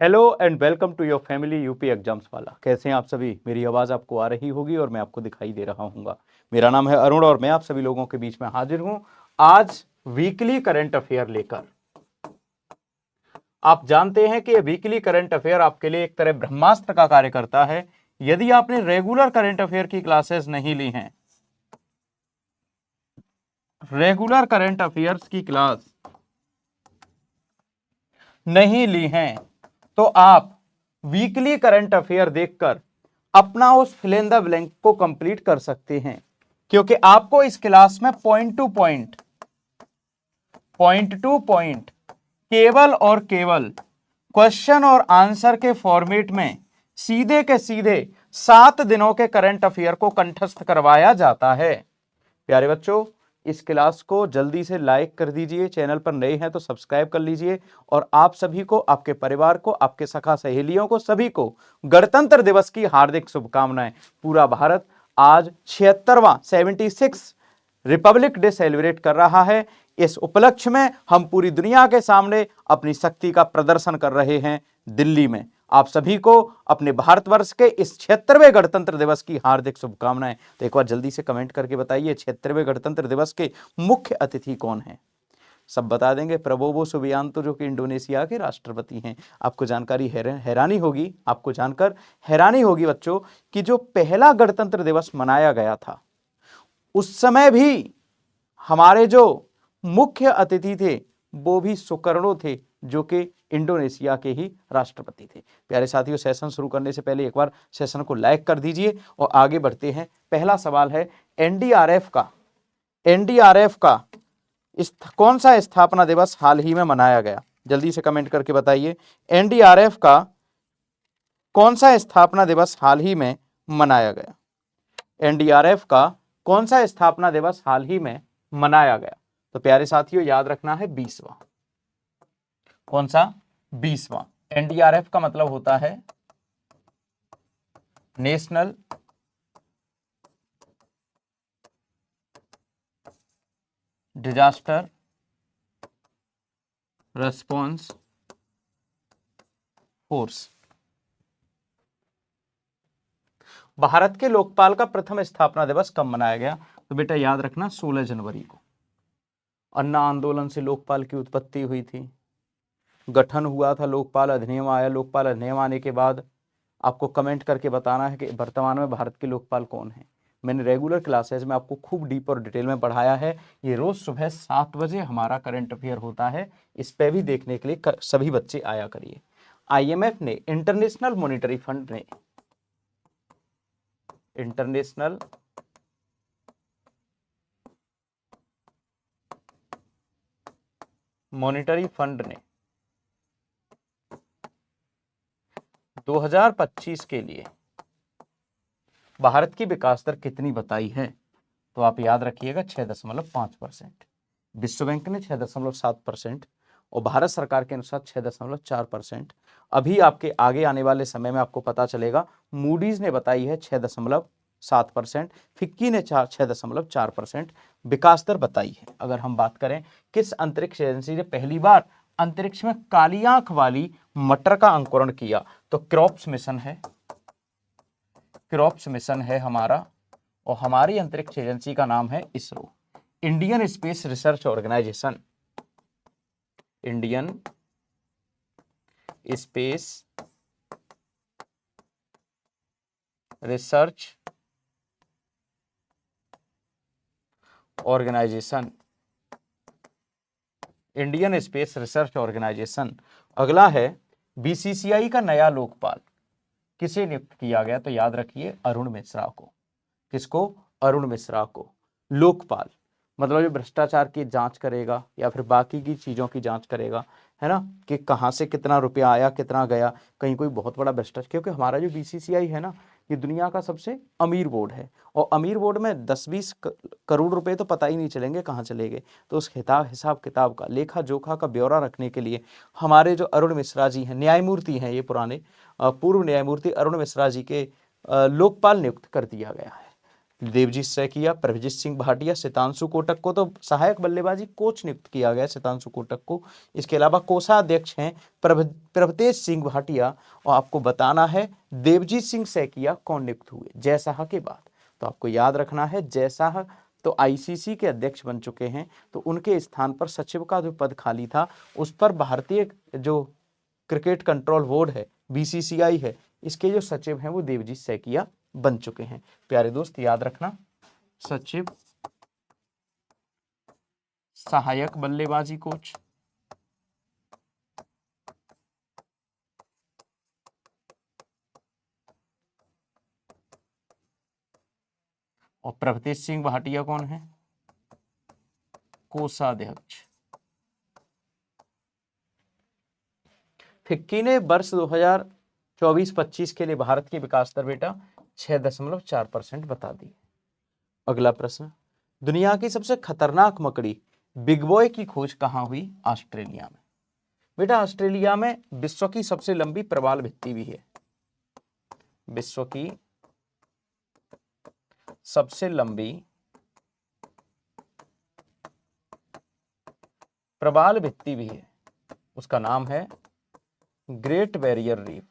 Hello and welcome to your family UP exams वाला। कैसे हैं आप सभी? मेरी आवाज़ आपको आ रही होगी और मैं आपको दिखाई दे रहा हूँगा। मेरा नाम है अरुण और मैं आप सभी लोगों के बीच में हाजिर हूँ आज वीकली करंट अफेयर लेकर। आप जानते हैं कि ये वीकली करंट अफेयर आपके लिए एक तरह ब्रह्मास्त्र का कार्य करता है। यदि आपने रेगुलर करंट अफेयर की क्लासेस नहीं ली हैं, रेगुलर करंट अफेयर्स की क्लास नहीं ली हैं, तो आप वीकली करंट अफेयर देखकर अपना उस फिल इन द ब्लैंक को कंप्लीट कर सकते हैं, क्योंकि आपको इस क्लास में पॉइंट टू पॉइंट केवल और केवल क्वेश्चन और आंसर के फॉर्मेट में सीधे के सीधे 7 दिनों के करंट अफेयर को कंठस्थ करवाया जाता है। प्यारे बच्चों, इस क्लास को जल्दी से लाइक कर दीजिए, चैनल पर नए हैं तो सब्सक्राइब कर लीजिए और आप सभी को, आपके परिवार को, आपके सखा सहेलियों को, सभी को गणतंत्र दिवस की हार्दिक शुभकामनाएं। पूरा भारत आज 76वां 76 रिपब्लिक डे सेलिब्रेट कर रहा है। इस उपलक्ष्य में हम पूरी दुनिया के सामने अपनी शक्ति का प्रदर्शन कर रहे हैं दिल्ली में। आप सभी को अपने भारतवर्ष के इस 76वें गणतंत्र दिवस की हार्दिक शुभकामनाएं। तो एक बार जल्दी से कमेंट करके बताइए, 76वें गणतंत्र दिवस के मुख्य अतिथि कौन हैं? सब बता देंगे। प्रबोवो सुबियांतो, जो कि इंडोनेशिया के राष्ट्रपति हैं। आपको जानकारी हैरानी होगी, आपको जानकर हैरानी होगी बच्चों कि जो पहला गणतंत्र दिवस मनाया गया था उस समय भी हमारे जो मुख्य अतिथि थे वो भी सुकर्णो थे, जो कि इंडोनेशिया के ही राष्ट्रपति थे। प्यारे साथियों, सेशन शुरू करने से पहले एक बार सेशन को लाइक कर दीजिए और आगे बढ़ते हैं। पहला सवाल है, एनडीआरएफ का कौन सा स्थापना दिवस हाल ही में मनाया गया? जल्दी से कमेंट करके बताइए, एनडीआरएफ का कौन सा स्थापना दिवस हाल ही में मनाया गया? एनडीआरएफ का कौन सा स्थापना दिवस हाल ही में मनाया गया? तो प्यारे साथियों, याद रखना है 20वां। कौन सा? 20वां। एनडीआरएफ का मतलब होता है national disaster response force. Bharat के लोकपाल का प्रथम स्थापना दिवस कब मनाया गया? तो बेटा याद रखना, 16 जनवरी को। अन्ना आंदोलन से लोकपाल की उत्पत्ति हुई थी, गठन हुआ था, लोकपाल अधिनियम आया। लोकपाल अधिनियम आने के बाद आपको कमेंट करके बताना है कि वर्तमान में भारत के लोकपाल कौन है। मैंने रेगुलर क्लासेस में आपको खूब डीप और डिटेल में पढ़ाया है। ये रोज सुबह 7 बजे हमारा करंट अफेयर होता है, इस पे भी देखने के लिए सभी बच्चे आया करिए। आईएमएफ ने, इंटरनेशनल मॉनिटरी फंड ने, इंटरनेशनल मॉनिटरी फंड ने 2025 के लिए भारत की विकास दर कितनी बताई है? तो आप याद रखिएगा 6.5%। विश्व बैंक ने 6.7% और भारत सरकार के अनुसार 6.4%। अभी आपके आगे आने वाले समय में आपको पता चलेगा, मूडीज ने बताई है 6.7%, फिक्की ने 6.4% विकास दर बताई है। अगर हम बात करें किस अंतरिक्ष एजेंसी ने पहली बार अंतरिक्ष में काली आंख वाली मटर का अंकुरण किया, तो क्रॉप्स मिशन है हमारा, और हमारी अंतरिक्ष एजेंसी का नाम है ISRO, Indian Space Research Organisation. Indian Space Research Organisation, Indian Space Research Organisation. अगला है, बीसीसीआई का नया लोकपाल किसे नियुक्त किया गया? तो याद रखिए, अरुण मिश्रा को। किसको? अरुण मिश्रा को। लोकपाल मतलब जो भ्रष्टाचार की जांच करेगा या फिर बाकी की चीजों की जांच करेगा, है ना, कि कहां से कितना रुपया आया, कितना गया, कहीं कोई बहुत बड़ा भ्रष्टाचार। क्योंकि हमारा जो बीसीसीआई है ना, ये दुनिया का सबसे अमीर बोर्ड है और अमीर बोर्ड में 10-20 करोड़ रुपए तो पता ही नहीं चलेंगे कहाँ चले गए। तो उस हिसाब किताब का, लेखा जोखा का ब्यौरा रखने के लिए हमारे जो अरुण मिश्रा जी हैं, न्यायमूर्ति हैं, ये पुराने पूर्व न्यायमूर्ति अरुण मिश्रा जी के लोकपाल नियुक्त कर दिया गया है। देवजीत सैकिया, प्रभजीत सिंह भाटिया, सितांशु कोटक को तो सहायक बल्लेबाजी कोच नियुक्त किया गया सितांशु कोटक को। इसके अलावा कोषाध्यक्ष हैं प्रभतेज सिंह भाटिया, और आपको बताना है देवजीत सिंह सैकिया कौन नियुक्त हुए जयशाह के बाद। तो आपको याद रखना है जयशाह तो आईसीसी के अध्यक्ष बन चुके हैं, तो उनके स्थान पर सचिव का जो पद खाली था उस पर भारतीय जो क्रिकेट कंट्रोल बोर्ड है बीसीसीआई है, इसके जो सचिव हैं वो देवजीत सैकिया बन चुके हैं। प्यारे दोस्त याद रखना, सचिव, सहायक बल्लेबाजी कोच, और प्रभतेज सिंह भाटिया कौन है, कोषाध्यक्ष। फिक्की ने वर्ष 2024-25 के लिए भारत की विकास दर बेटा 6.4% बता दी। अगला प्रश्न, दुनिया की सबसे खतरनाक मकड़ी बिग बॉय की खोज कहां हुई? ऑस्ट्रेलिया में। बेटा ऑस्ट्रेलिया में विश्व की सबसे लंबी प्रवाल भित्ति भी है, विश्व की सबसे लंबी प्रवाल भित्ति भी है, उसका नाम है ग्रेट बैरियर रीफ।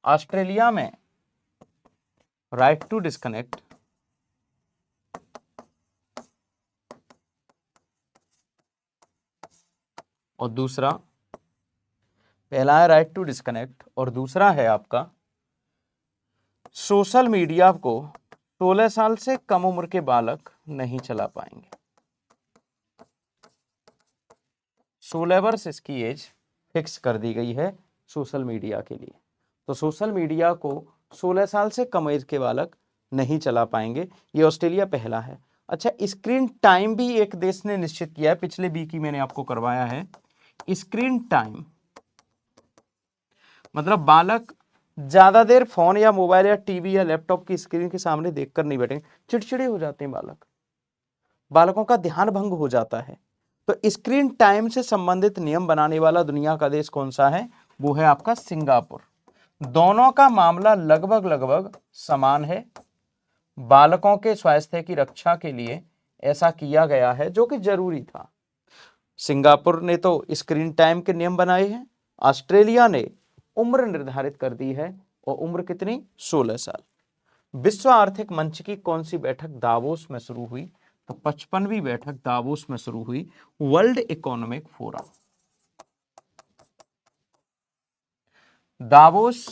ऑस्ट्रेलिया में राइट टू डिस्कनेक्ट और दूसरा, पहला है राइट टू डिस्कनेक्ट और दूसरा है आपका सोशल मीडिया को 16 साल से कम उम्र के बालक नहीं चला पाएंगे। 16 वर्ष इसकी एज फिक्स कर दी गई है सोशल मीडिया के लिए। तो सोशल मीडिया को 16 साल से कम एज के बालक नहीं चला पाएंगे। ये ऑस्ट्रेलिया पहला है। अच्छा, स्क्रीन टाइम भी एक देश ने निश्चित किया है, पिछले वीक ही मैंने आपको करवाया है। स्क्रीन टाइम मतलब बालक ज्यादा देर फोन या मोबाइल या टीवी या लैपटॉप की स्क्रीन के सामने देखकर नहीं बैठेंगे, चिड़चिड़े हो जाते हैं बालकों का ध्यान भंग हो जाता है। तो स्क्रीन टाइम से संबंधित नियम बनाने वाला दुनिया का देश कौन सा है? वो है आपका सिंगापुर। दोनों का मामला लगभग समान है। बालकों के स्वास्थ्य की रक्षा के लिए ऐसा किया गया है जो कि जरूरी था। सिंगापुर ने तो स्क्रीन टाइम के नियम बनाए हैं, ऑस्ट्रेलिया ने उम्र निर्धारित कर दी है, और उम्र कितनी? 16 साल। विश्व आर्थिक मंच की कौन सी बैठक दावोस में शुरू हुई? तो 55वीं बैठक दावोस में शुरू हुई, world economic forum. Davos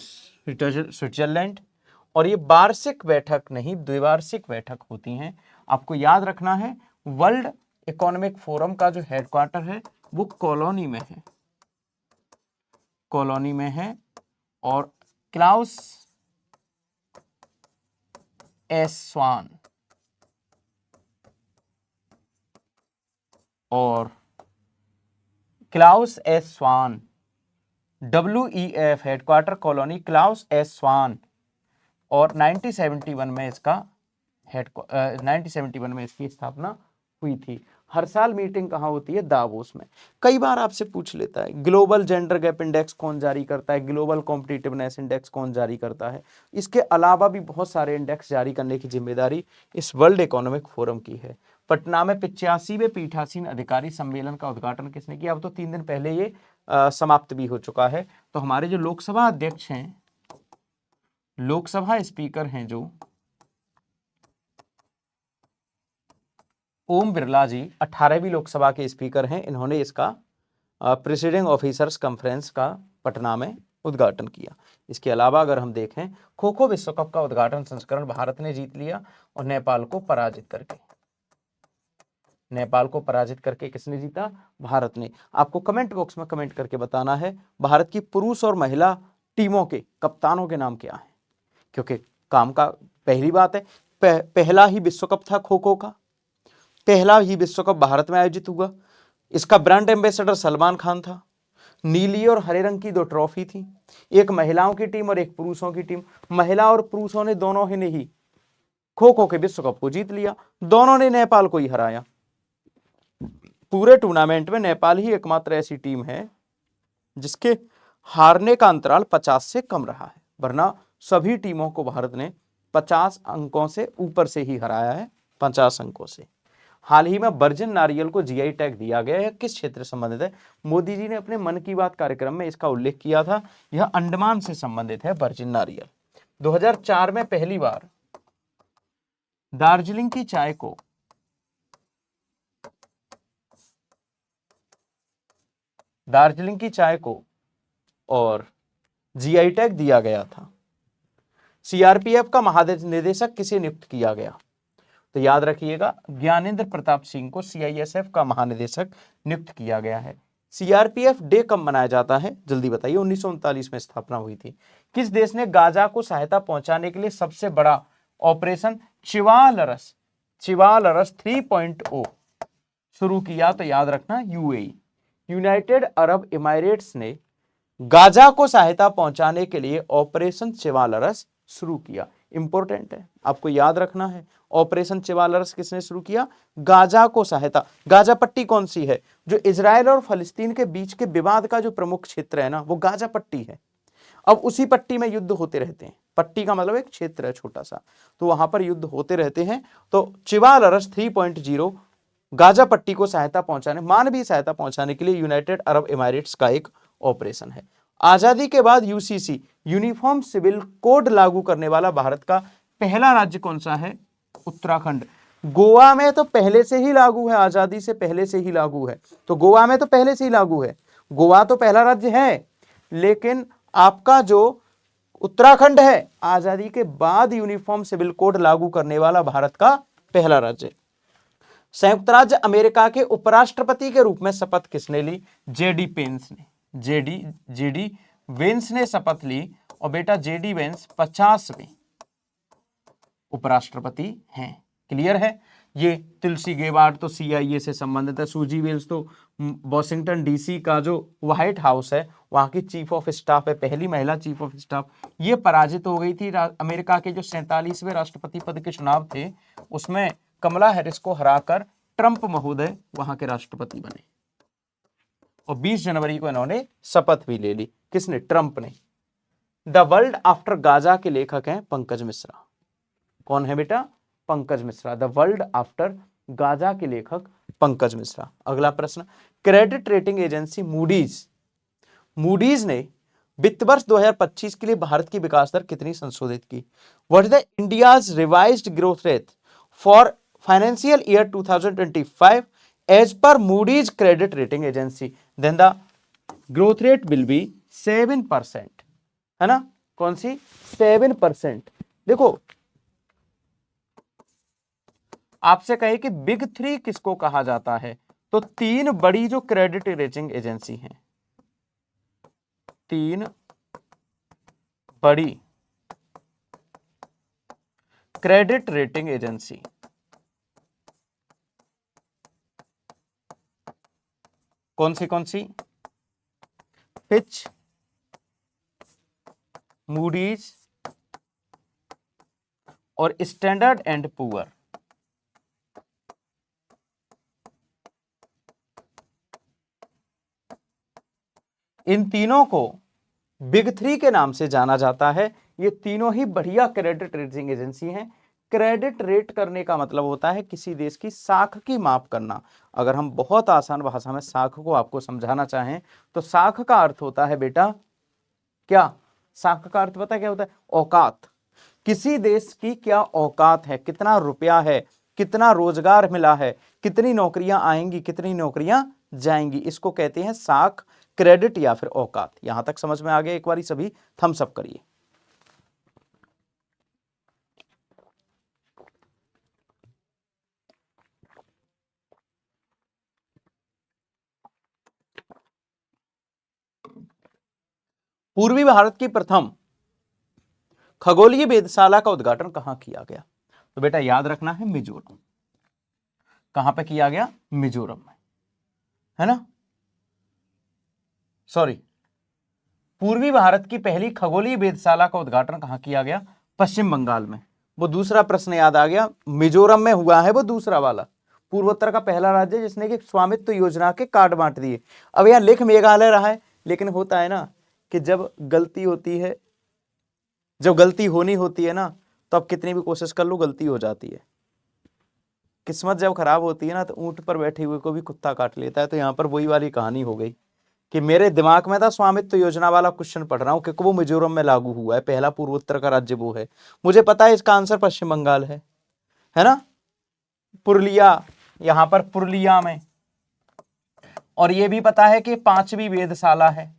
Switzerland, और ये वार्षिक बैठक नहीं द्विवार्षिक बैठक होती हैं। आपको याद रखना है वर्ल्ड इकोनॉमिक फोरम का जो हेडक्वार्टर है वो कॉलोनी में है, कॉलोनी में है। और क्लाउस एस स्वान और क्लाउस एस स्वान WEF headquarter colony Klaus S स्वान, और 1971 में इसका 1971 में इसकी स्थापना हुई थी। हर साल मीटिंग कहाँ होती है? दावोस में। कई बार आपसे पूछ लेता है ग्लोबल जेंडर गैप इंडेक्स कौन जारी करता है, ग्लोबल कॉम्पिटिटिवनेस इंडेक्स कौन जारी करता है। इसके अलावा भी बहुत सारे इंडेक्स जारी करने की जिम्मेदारी इस वर्ल्ड इकोनॉमिक फोरम की है। पटना में 85वें पीठासीन अधिकारी सम्मेलन का उद्घाटन किसने किया? अब तो 3 दिन पहले ये समाप्त भी हो चुका है। तो हमारे जो लोकसभा अध्यक्ष हैं, लोकसभा स्पीकर हैं जो ओम बिरला जी, 18वीं लोकसभा के स्पीकर हैं, इन्होंने इसका प्रेसिडिंग ऑफिसर्स कॉन्फ्रेंस का पटना में उद्घाटन किया। इसके अलावा अगर हम देखें खो खो विश्व कप का उद्घाटन संस्करण भारत ने जीत लिया, और नेपाल को पराजित करके। नेपाल को पराजित करके किसने जीता? भारत ने। आपको कमेंट बॉक्स में कमेंट करके बताना है भारत की पुरुष और महिला टीमों के कप्तानों के नाम क्या है, क्योंकि काम का पहली बात है पहला ही विश्व कप था खो खो का, पहला ही विश्व कप भारत में आयोजित हुआ। इसका ब्रांड एम्बेसडर सलमान खान था। नीली और हरे रंग की 2 ट्रॉफी थी, एक महिलाओं की टीम और एक पुरुषों की टीम। महिला और पुरुषों ने दोनों ही ने ही खो खो के विश्व कप को जीत लिया, दोनों ने नेपाल को ही हराया। पूरे टूर्नामेंट में नेपाल ही एकमात्र ऐसी टीम है जिसके हारने का अंतराल 50 से कम रहा है, वरना सभी टीमों को भारत ने 50 अंकों से ऊपर से ही हराया है, 50 अंकों से। हाल ही में वर्जिन नारियल को जीआई टैग दिया गया है, किस क्षेत्र से संबंधित है? मोदी जी ने अपने मन की बात कार्यक्रम में इसका उल्लेख किया था। यह अंडमान से संबंधित है वर्जिन नारियल। 2004 में पहली बार दार्जिलिंग की चाय को और जीआई टैग दिया गया था। सीआरपीएफ का महानिदेशक किसे नियुक्त किया गया? तो याद रखिएगा, ज्ञानेंद्र प्रताप सिंह को सीआईएसएफ का महानिदेशक नियुक्त किया गया है। सीआरपीएफ डे कब मनाया जाता है? जल्दी बताइए। 1939 में स्थापना हुई थी। किस देश ने गाजा को सहायता पहुंचाने के लिए सबसे बड़ा ऑपरेशन चिवालरस 3.0 शुरू किया? तो याद रखना, यूएई, यूनाइटेड अरब इमारेट्स ने गाजा को सहायता पहुंचाने के लिए ऑपरेशन चिवालरस शुरू किया। इंपॉर्टेंट है, आपको याद रखना है। ऑपरेशन चिवालरस किसने शुरू किया? गाजा को सहायता। गाजा पट्टी कौन सी है? जो इजराइल और फलस्तीन के बीच के विवाद का जो प्रमुख क्षेत्र है ना, वो गाजा पट्टी है। अब उसी पट्टी में युद्ध होते रहते हैं। पट्टी का मतलब एक क्षेत्र है छोटा सा, तो वहां पर युद्ध होते रहते हैं। तो चिवालरस 3.0 गाजा पट्टी को सहायता पहुंचाने, मानवीय सहायता पहुंचाने के लिए यूनाइटेड अरब इमारेट्स का एक ऑपरेशन है। आजादी के बाद यूसीसी यूनिफॉर्म सिविल कोड लागू करने वाला भारत का पहला राज्य कौन सा है? उत्तराखंड। गोवा में तो पहले से ही लागू है, आजादी से पहले से ही लागू है। तो गोवा में तो पहले से ही लागू है, गोवा तो पहला राज्य है। लेकिन आपका जो उत्तराखंड है, आजादी के बाद यूनिफॉर्म सिविल कोड लागू करने वाला भारत का पहला राज्य। संयुक्त राज्य अमेरिका के उपराष्ट्रपति के रूप में शपथ किसने ली? जेडी पेंस ने। जेडी वेंस ने शपथ ली। और बेटा जेडी वेंस 50वें उपराष्ट्रपति हैं। क्लियर है? ये तुलसी गेबार्ड तो सीआईए से संबंधित है। सूजी वेल्स तो वॉशिंगटन डीसी का जो व्हाइट हाउस है वहां की चीफ ऑफ स्टाफ है, पहली महिला चीफ ऑफ स्टाफ। ये पराजित हो गई थी। अमेरिका के जो 47वें राष्ट्रपति पद के चुनाव थे उसमें कमला हैरिस को हराकर ट्रंप महोदय वहां के राष्ट्रपति बने। और 20 जनवरी को इन्होंने शपथ भी ले ली। किसने? ट्रंप ने। द वर्ल्ड आफ्टर गाजा के लेखक हैं पंकज मिश्रा। कौन है बेटा? Pankaj Mishra. The world after Gaza के लेखक पंकज मिश्रा। अगला प्रश्न, क्रेडिट रेटिंग एजेंसी मूडीज ने वित्त वर्ष 2025 के लिए भारत की विकास दर कितनी संशोधित की? What is the India's revised growth rate for financial year 2025 as per Moody's credit rating agency? Then the growth rate will be 7%, है ना? कौन सी? 7%। देखो, आपसे कहे कि बिग 3 किसको कहा जाता है, तो 3 बड़ी जो क्रेडिट रेटिंग एजेंसी हैं, 3 बड़ी क्रेडिट रेटिंग एजेंसी कौन सी? फिच, मूडीज और स्टैंडर्ड एंड पुअर। इन तीनों को बिग 3 के नाम से जाना जाता है। ये तीनों ही बढ़िया क्रेडिट रेटिंग एजेंसी हैं। क्रेडिट रेट करने का मतलब होता है किसी देश की साख की माप करना। अगर हम बहुत आसान भाषा में साख को आपको समझाना चाहें तो साख का अर्थ होता है बेटा क्या? साख का अर्थ पता क्या होता है? औकात। किसी देश की क्या औकात है, कितना रुपया है, कितना रोजगार मिला है, कितनी नौकरियां आएंगी, कितनी नौकरियां जाएंगी, इसको कहते हैं साख, क्रेडिट या फिर औकात। यहां तक समझ में आ गया? एक बार सभी थम्स अप करिए। पूर्वी भारत की प्रथम खगोलीय वेधशाला का उद्घाटन कहां किया गया? तो बेटा याद रखना है, मिजोरम। कहां पे किया गया? मिजोरम में, है ना? सॉरी, पूर्वी भारत की पहली खगोलीय वेधशाला का उद्घाटन कहां किया गया? पश्चिम बंगाल में। वो दूसरा प्रश्न याद आ गया, मिजोरम में हुआ है वो दूसरा वाला। पूर्वोत्तर का पहला राज्य जिसने कि स्वामित्व योजना के कार्ड बांट दिए। अब यहां लिख मेघालय रहा है, लेकिन होता है ना कि जब गलती होती है, जब गलती होनी होती है ना, तो आप कितनी भी कोशिश कर लो गलती हो जाती है। किस्मत जब खराब होती है ना, तो ऊंट पर बैठे हुए को भी कुत्ता काट लेता है। तो यहाँ पर वही वाली कहानी हो गई कि मेरे दिमाग में था स्वामित्व योजना वाला क्वेश्चन पढ़ रहा हूँ, क्योंकि वो मिजोरम में लागू हुआ है, पहला पूर्वोत्तर का राज्य वो है। मुझे पता है इसका आंसर पश्चिम बंगाल है ना, पुरुलिया, यहाँ पर पुरुलिया में। और ये भी पता है कि पांचवी वेधशाला है,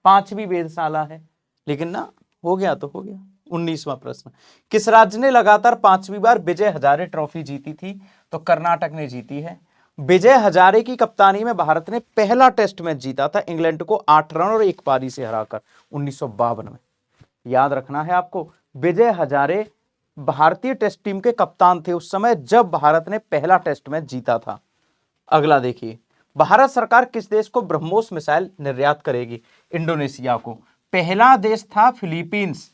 पांचवी वेधशाला है। लेकिन ना, हो गया तो हो गया। 19वां प्रश्न, किस राज्य ने लगातार पांचवी बार विजय हजारे ट्रॉफी जीती थी? तो कर्नाटक ने जीती है। विजय हजारे की कप्तानी में भारत ने पहला टेस्ट मैच जीता था इंग्लैंड को 8 रन और 1 पारी से हराकर 1952 में। याद रखना है आपको, विजय हजारे भारतीय टेस्ट टीम के कप्तान थे उस समय जब भारत ने पहला टेस्ट मैच जीता था। अगला देखिए, भारत सरकार किस देश को ब्रह्मोस मिसाइल निर्यात करेगी? इंडोनेशिया को। पहला देश था फिलीपींस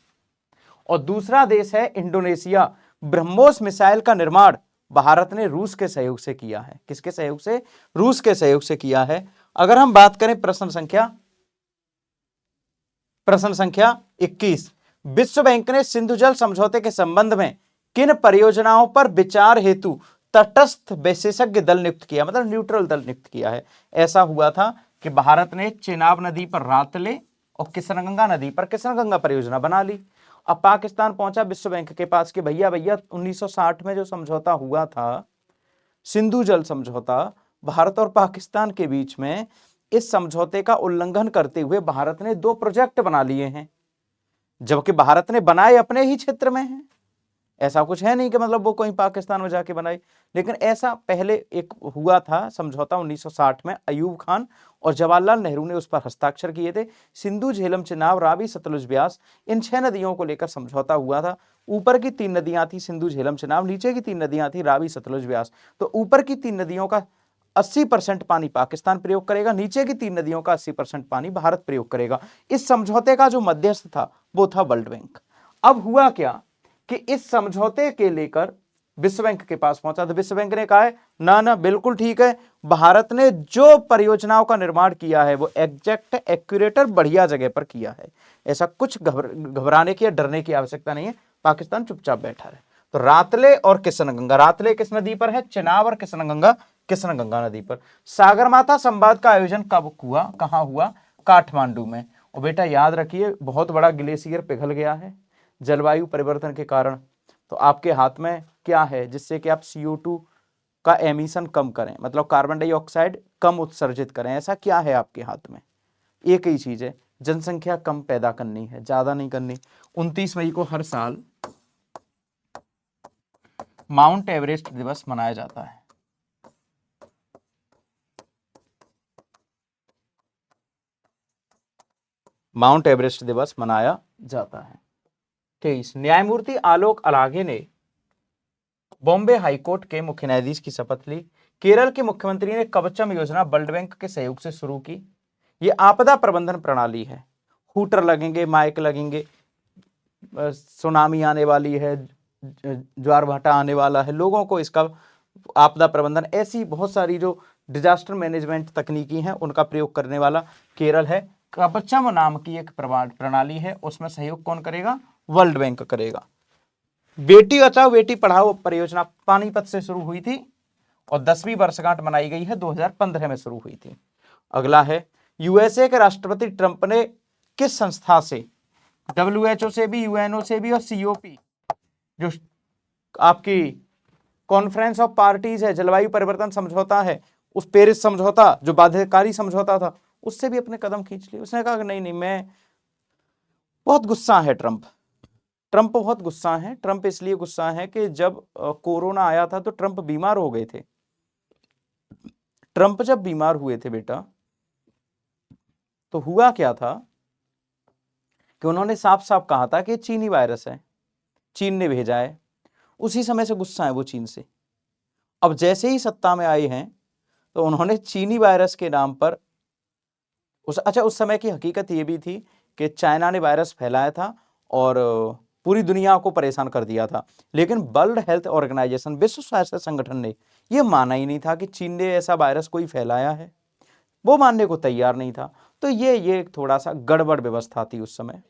और दूसरा देश है इंडोनेशिया। ब्रह्मोस मिसाइल का निर्माण भारत ने रूस के सहयोग से किया है। किसके सहयोग से? रूस के सहयोग से किया है। अगर हम बात करें प्रश्न संख्या 21, विश्व बैंक ने सिंधु जल समझौते के संबंध में किन परियोजनाओं पर विचार हेतु तटस्थ विशेषज्ञ दल नियुक्त किया, मतलब न्यूट्रल दल नियुक्त किया है? ऐसा हुआ था कि भारत ने चेनाब नदी पर रातले और किशनगंगा नदी पर किशनगंगा परियोजना बना ली। अब पाकिस्तान पहुंचा विश्व बैंक के पास कि भैया 1960 में जो समझौता हुआ था, सिंधु जल समझौता, भारत और पाकिस्तान के बीच में, इस समझौते का उल्लंघन करते हुए भारत ने 2 प्रोजेक्ट बना लिए हैं, जबकि भारत ने बनाए अपने ही क्षेत्र में हैं। ऐसा कुछ है नहीं कि मतलब वो कहीं पाकिस्तान में जाके बनाई। लेकिन ऐसा पहले एक हुआ था समझौता 1960 में, अयूब खान और जवाहरलाल नेहरू ने उस पर हस्ताक्षर किए थे। सिंधु, झेलम, चिनाब, रावी, सतलुज, ब्यास, इन 6 नदियों को लेकर समझौता हुआ था। ऊपर की 3 नदियां थी सिंधु, झेलम, चिनाब, नीचे की 3 नदियां थी रावी, सतलुज, ब्यास। तो ऊपर की 3 नदियों का 80% पानी पाकिस्तान प्रयोग करेगा, नीचे की 3 नदियों का 80% पानी भारत प्रयोग करेगा। इस समझौते का जो मध्यस्थ था वो था वर्ल्ड बैंक। अब हुआ क्या कि इस समझौते के लेकर विश्व बैंक के पास पहुंचा, तो विश्व बैंक ने कहा है ना ना बिल्कुल ठीक है, भारत ने जो परियोजनाओं का निर्माण किया है वो एग्जैक्ट, एक्यूरेट और बढ़िया जगह पर किया है। ऐसा कुछ घबराने की या डरने की आवश्यकता नहीं है। पाकिस्तान चुपचाप बैठा रहे। तो रातले और किशनगंगा, रातले किस नदी पर है? चिनाब, और किशनगंगा किशनगंगा नदी पर। सागरमाथा संवाद का आयोजन कब हुआ, कहां हुआ? काठमांडू में। और बेटा याद रखिए, बहुत बड़ा ग्लेशियर पिघल गया है जलवायु परिवर्तन के कारण। तो आपके हाथ में क्या है जिससे कि आप CO2 का एमिशन कम करें, मतलब कार्बन डाइऑक्साइड कम उत्सर्जित करें? ऐसा क्या है आपके हाथ में? एक ही चीज है, जनसंख्या कम पैदा करनी है, ज्यादा नहीं करनी। 29 मई को हर साल माउंट एवरेस्ट दिवस मनाया जाता है। माउंट एवरेस्ट दिवस मनाया जाता है। 23, न्यायमूर्ति आलोक अलागे ने बॉम्बे हाईकोर्ट के मुख्य न्यायाधीश की शपथ ली। केरल के मुख्यमंत्री ने कवचम योजना वर्ल्ड बैंक के सहयोग से शुरू की। यह आपदा प्रबंधन प्रणाली है। हूटर लगेंगे, माइक लगेंगे, सुनामी आने वाली है, ज्वार भाटा आने वाला है, लोगों को इसका आपदा प्रबंधन, ऐसी बहुत सारी जो डिजास्टर मैनेजमेंट तकनीकी हैं उनका प्रयोग करने वाला केरल है। कवचम नाम की एक प्रणाली है, उसमें सहयोग कौन करेगा? वर्ल्ड बैंक करेगा। बेटी बचाओ बेटी पढ़ाओ परियोजना पानीपत से शुरू हुई थी और 10वीं वर्षगांठ मनाई गई है, 2015 में शुरू हुई थी। अगला है, USA के राष्ट्रपति ट्रंप ने किस संस्था से, WHO से भी, UNO से भी और COP जो आपकी कॉन्फ्रेंस ऑफ पार्टीज है, जलवायु परिवर्तन समझौता है, उस पेरिस समझौता जो बाध्यकारी समझौता था, उससे भी अपने कदम खींच लिए। उसने कहा कि नहीं नहीं, मैं बहुत गुस्सा है ट्रंप बहुत गुस्सा है। ट्रंप इसलिए गुस्सा है कि जब कोरोना आया था तो ट्रंप बीमार हो गए थे। ट्रंप जब बीमार हुए थे बेटा, तो हुआ क्या था कि उन्होंने साफ साफ कहा था कि चीनी वायरस है, चीन ने भेजा है। उसी समय से गुस्सा है वो चीन से। अब जैसे ही सत्ता में आए हैं तो उन्होंने चीनी वायरस के नाम पर उस समय की हकीकत ये भी थी कि चाइना ने वायरस फैलाया था और पूरी दुनिया को परेशान कर दिया था। लेकिन वर्ल्ड हेल्थ ऑर्गेनाइजेशन, विश्व स्वास्थ्य संगठन ने यह माना ही नहीं था कि चीन ने ऐसा वायरस कोई फैलाया है, वो मानने को तैयार नहीं था। तो ये थोड़ा सा गड़बड़ व्यवस्था थी उस समय।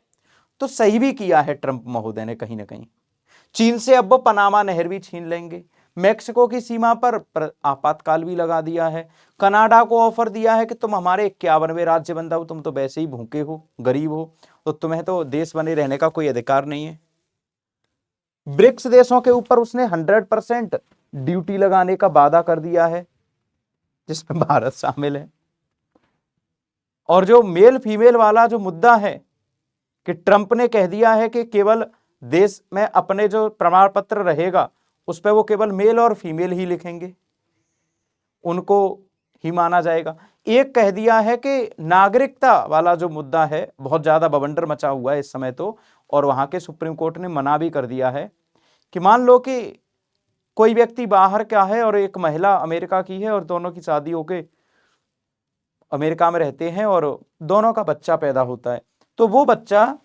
तो सही भी किया है ट्रंप महोदय ने कहीं ना कहीं। चीन से अब वो पनामा नहर भी छीन लेंगे, मेक्सिको की सीमा पर आपातकाल भी लगा दिया है, कनाडा को ऑफर दिया है कि तुम हमारे 51वें राज्य बन जाओ, तुम तो वैसे ही भूखे हो, गरीब हो, तो तुम्हें तो देश बने रहने का कोई अधिकार नहीं है। ब्रिक्स देशों के ऊपर उसने 100% ड्यूटी लगाने का वादा कर दिया है, जिसमें भारत शामिल है। और जो मेल फीमेल वाला जो मुद्दा है कि ट्रंप ने कह दिया है कि केवल देश में अपने जो प्रमाण पत्र रहेगा उस पर वो केवल मेल और फीमेल ही लिखेंगे, उनको ही माना जाएगा। एक कह दिया है कि नागरिकता वाला जो मुद्दा है, बहुत ज्यादा बवंडर मचा हुआ है इस समय तो, और वहां के सुप्रीम कोर्ट ने मना भी कर दिया है कि मान लो कि कोई व्यक्ति बाहर का है और एक महिला अमेरिका की है और दोनों की शादी होके अमेरिका में रहते हैं और दोनों का बच्चा पैदा होता है, तो वो बच्चा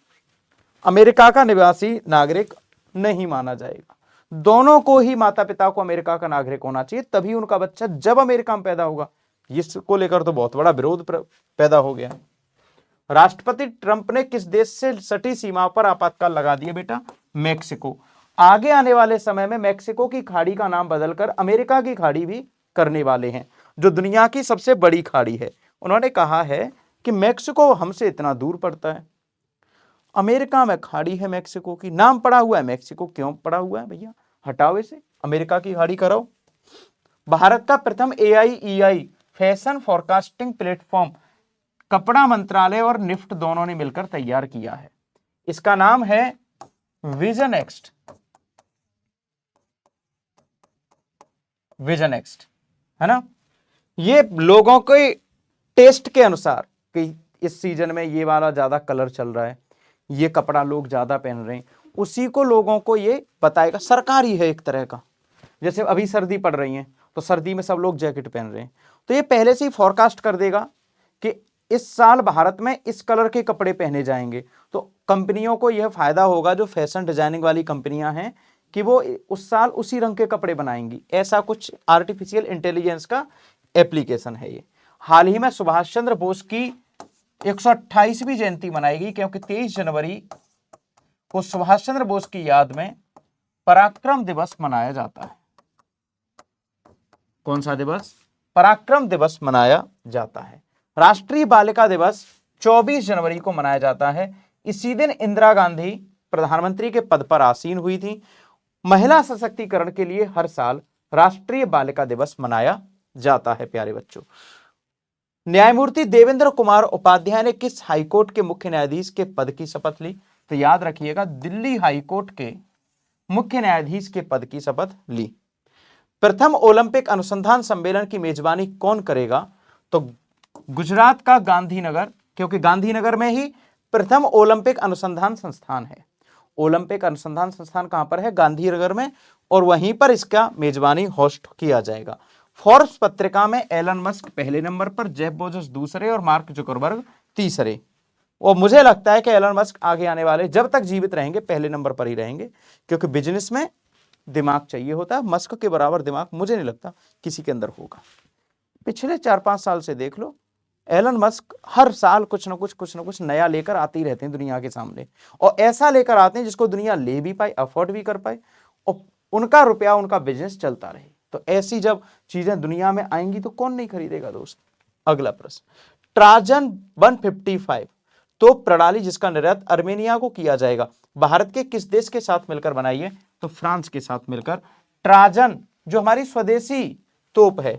अमेरिका का निवासी नागरिक नहीं माना जाएगा। दोनों को ही माता पिता को अमेरिका का नागरिक होना चाहिए, तभी उनका बच्चा जब अमेरिका में पैदा होगा। इसको लेकर तो बहुत बड़ा विरोध पैदा हो गया। राष्ट्रपति ट्रंप ने किस देश से सटी सीमा पर आपातकाल लगा दिया बेटा? मेक्सिको। आगे आने वाले समय में मेक्सिको की खाड़ी का नाम बदलकर अमेरिका की खाड़ी भी करने वाले हैं, जो दुनिया की सबसे बड़ी खाड़ी है। उन्होंने कहा है कि मेक्सिको हमसे इतना दूर पड़ता है, अमेरिका में खाड़ी है मेक्सिको की, नाम पड़ा हुआ है मेक्सिको, क्यों पड़ा हुआ है भैया? हटाओ इसे, अमेरिका की खाड़ी कराओ। भारत का प्रथम AIEI फैशन फोरकास्टिंग प्लेटफॉर्म कपड़ा मंत्रालय और निफ्ट दोनों ने मिलकर तैयार किया है। इसका नाम है विजन एक्स्ट। विजन एक्स्ट है ना। ये लोगों के टेस्ट के अनुसार कि इस सीजन में ये वाला ज्यादा कलर चल रहा है, ये कपड़ा लोग ज्यादा पहन रहे हैं, उसी को लोगों को ये बताएगा। सरकारी है एक तरह का। जैसे अभी सर्दी पड़ रही है तो सर्दी में सब लोग जैकेट पहन रहे हैं, तो ये पहले से ही फोरकास्ट कर देगा कि इस साल भारत में इस कलर के कपड़े पहने जाएंगे। तो कंपनियों को यह फायदा होगा, जो फैशन डिजाइनिंग वाली कंपनियां हैं, कि वो उस साल उसी रंग के कपड़े बनाएंगी। ऐसा कुछ आर्टिफिशियल इंटेलिजेंस का एप्लीकेशन है ये। हाल ही में सुभाष चंद्र बोस की 128वीं जयंती मनाएगी, क्योंकि 23 जनवरी को सुभाष चंद्र बोस की याद में पराक्रम दिवस मनाया जाता है। कौन सा दिवस? पराक्रम दिवस मनाया जाता है। राष्ट्रीय बालिका दिवस 24 जनवरी को मनाया जाता है। इसी दिन इंदिरा गांधी प्रधानमंत्री के पद पर आसीन हुई थी। महिला सशक्तिकरण के लिए हर साल राष्ट्रीय बालिका दिवस मनाया जाता है। प्यारे बच्चों, न्यायमूर्ति देवेंद्र कुमार उपाध्याय ने किस हाईकोर्ट के मुख्य न्यायाधीश के पद की शपथ ली? तो याद रखिएगा, दिल्ली हाईकोर्ट के मुख्य न्यायाधीश के पद की शपथ ली। प्रथम ओलंपिक अनुसंधान सम्मेलन की मेजबानी कौन करेगा? तो गुजरात का गांधीनगर, क्योंकि गांधीनगर में ही प्रथम ओलंपिक अनुसंधान संस्थान है। ओलंपिक अनुसंधान संस्थान कहां पर है? गांधीनगर में, और वहीं पर इसका मेजबानी होस्ट किया जाएगा। फोर्ब्स पत्रिका में एलन मस्क पहले नंबर पर, जेफ बेजोस दूसरे और मार्क जुकरबर्ग तीसरे। और मुझे लगता है कि एलन मस्क आगे आने वाले जब तक जीवित रहेंगे पहले नंबर पर ही रहेंगे, क्योंकि बिजनेस में दिमाग चाहिए होता है। मस्क के बराबर दिमाग मुझे नहीं लगता किसी के अंदर होगा। पिछले 4-5 साल से देख लो, एलन मस्क हर साल कुछ ना कुछ नया लेकर आते ही रहते हैं दुनिया के सामने, और ऐसा लेकर आते हैं जिसको दुनिया ले भी पाए, अफोर्ड भी कर पाए, और उनका रुपया, उनका बिजनेस चलता रहे। तो ऐसी जब चीजें दुनिया में आएंगी तो कौन नहीं खरीदेगा दोस्त। अगला प्रश्न, ट्राजन 155 तो प्रणाली जिसका निर्यात अर्मेनिया को किया जाएगा, भारत के किस देश के साथ मिलकर बनाई है? तो फ्रांस के साथ मिलकर। ट्राजन जो हमारी स्वदेशी तोप है,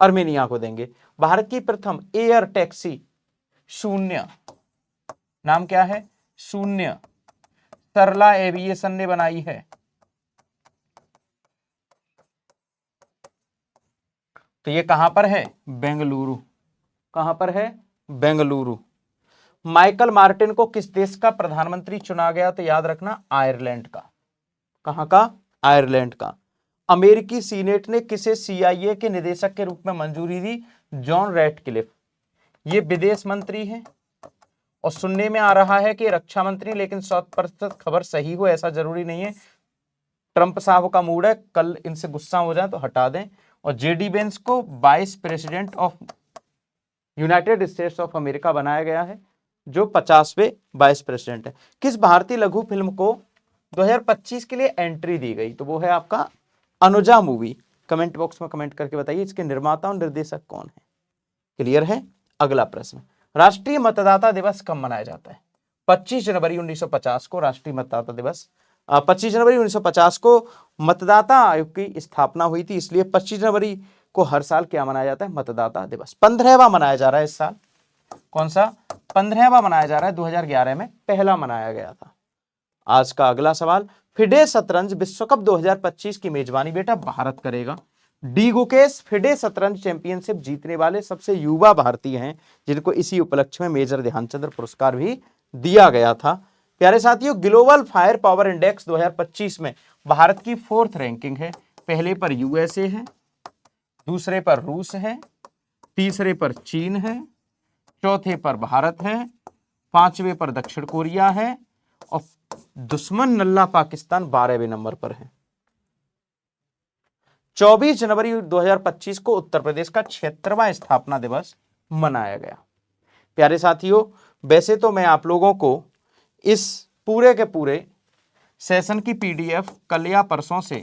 अर्मेनिया को देंगे। भारत की प्रथम एयर टैक्सी शून्य, नाम क्या है? शून्य, सरला एविएशन ने बनाई है। तो ये कहां पर है? बेंगलुरु। कहां पर है? बेंगलुरु। माइकल मार्टिन को किस देश का प्रधानमंत्री चुना गया? तो याद रखना, आयरलैंड का। कहां का? आयरलैंड का। अमेरिकी सीनेट ने किसे CIA के निदेशक के रूप में मंजूरी दी? John Ratcliffe. ये विदेश मंत्री हैं, और सुनने में आ रहा है कि रक्षा मंत्री, लेकिन 100% खबर सही हो ऐसा जरूरी नहीं है। ट्रंप साहब का मूड है, कल इनसे गुस्सा हो जाए तो हटा दें। और JD वेंस को vice president of United states of America बनाया गया है। जो 50वें वाइस प्रेसिडेंट है। किस भारतीय लघु फिल्म को 2025 के लिए एंट्री दी गई? तो वो है आपका अनुजा मूवी। कमेंट बॉक्स में कमेंट करके बताइए इसके निर्माता और निर्देशक कौन है। क्लियर है? अगला प्रश्न, राष्ट्रीय मतदाता दिवस कब मनाया जाता है? 25 जनवरी 1950 को राष्ट्रीय मतदाता दिवस 25 जनवरी 1950 को मतदाता आयोग की स्थापना हुई थी, इसलिए 25 जनवरी को हर साल क्या मनाया जाता है? मतदाता दिवस। 15वां मनाया जा रहा है इस साल। कौन सा? 15वां मनाया जा रहा है। 2011 में पहला मनाया गया था। आज का अगला सवाल, फिडे शतरंज विश्व कप 2025 की मेजबानी बेटा भारत करेगा। डी गुकेश फिडे शतरंज चैंपियनशिप जीतने वाले सबसे युवा भारतीय हैं, जिनको इसी उपलक्ष्य में मेजर ध्यानचंद पुरस्कार भी दिया गया था। प्यारे साथियों, ग्लोबल फायर पावर इंडेक्स 2025 में भारत की 4th रैंकिंग है। पहले पर यूएसए है, दूसरे पर रूस है, तीसरे पर चीन है, चौथे पर भारत है, 5वें पर दक्षिण कोरिया है और दुश्मन नल्ला पाकिस्तान 12वें नंबर पर है। 24 जनवरी 2025 को उत्तर प्रदेश का 76वां स्थापना दिवस मनाया गया। प्यारे साथियों, वैसे तो मैं आप लोगों को इस पूरे के पूरे सेशन की पीडीएफ कल या परसों से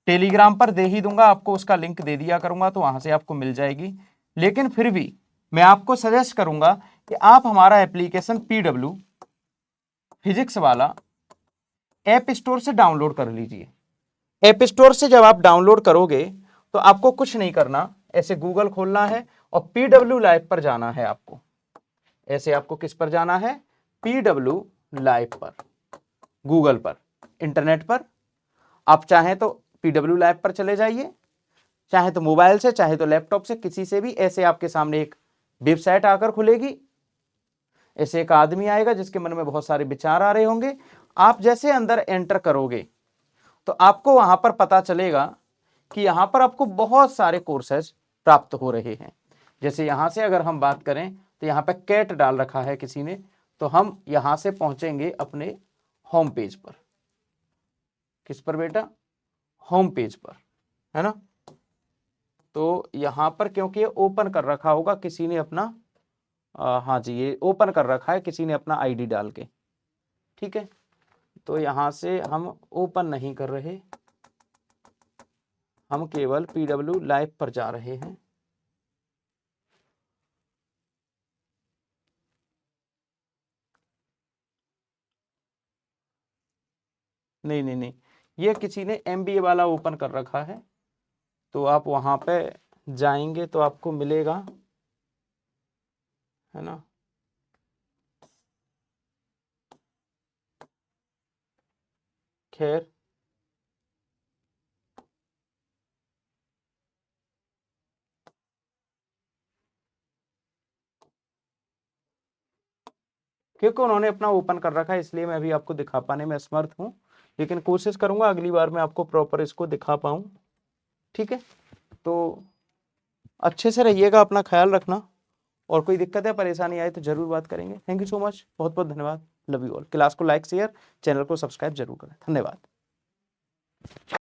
टेलीग्राम पर दे ही दूंगा, आपको उसका लिंक दे दिया करूंगा, तो वहां से आपको मिल जाएगी। लेकिन फिर भी मैं आपको सजेस्ट करूंगा कि आप हमारा एप्लीकेशन पीडब्ल्यू फिजिक्स वाला ऐप स्टोर से डाउनलोड कर लीजिए। ऐप स्टोर से जब आप डाउनलोड करोगे तो आपको कुछ नहीं करना, ऐसे गूगल खोलना है और पीडब्ल्यू लाइव पर जाना है आपको। ऐसे आपको किस पर जाना है? पीडब्ल्यू लाइव पर, गूगल पर, इंटरनेट पर। आप चाहें तो पीडब्ल्यू लाइव पर चले जाइए, चाहे तो मोबाइल से, चाहे तो लैपटॉप से, किसी से भी। ऐसे आपके सामने एक वेबसाइट आकर खुलेगी, ऐसे एक आदमी आएगा जिसके मन में बहुत सारे विचार आ रहे होंगे। आप जैसे अंदर एंटर करोगे तो आपको वहां पर पता चलेगा कि यहां पर आपको बहुत सारे कोर्सेज प्राप्त हो रहे हैं। जैसे यहां से अगर हम बात करें तो यहां पर कैट डाल रखा है किसी ने, तो हम यहां से पहुंचेंगे अपने होम पेज पर। किस पर बेटा? होम पेज पर, है ना। तो यहां पर क्योंकि ये ओपन कर रखा होगा किसी ने अपना, हाँ जी, ये ओपन कर रखा है किसी ने अपना आईडी डाल के, ठीक है। तो यहां से हम ओपन नहीं कर रहे, हम केवल पीडब्ल्यू लाइव पर जा रहे हैं। नहीं नहीं नहीं, ये किसी ने एमबीए वाला ओपन कर रखा है, तो आप वहां पे जाएंगे तो आपको मिलेगा, है ना। खैर, क्योंकि उन्होंने अपना ओपन कर रखा है इसलिए मैं अभी आपको दिखा पाने में असमर्थ हूं, लेकिन कोशिश करूंगा अगली बार मैं आपको प्रॉपर इसको दिखा पाऊं, ठीक है। तो अच्छे से रहिएगा, अपना ख्याल रखना, और कोई दिक्कत या परेशानी आए तो जरूर बात करेंगे। थैंक यू सो मच, बहुत बहुत धन्यवाद। Love you all. क्लास को लाइक शेयर, चैनल को सब्सक्राइब जरूर करें। धन्यवाद।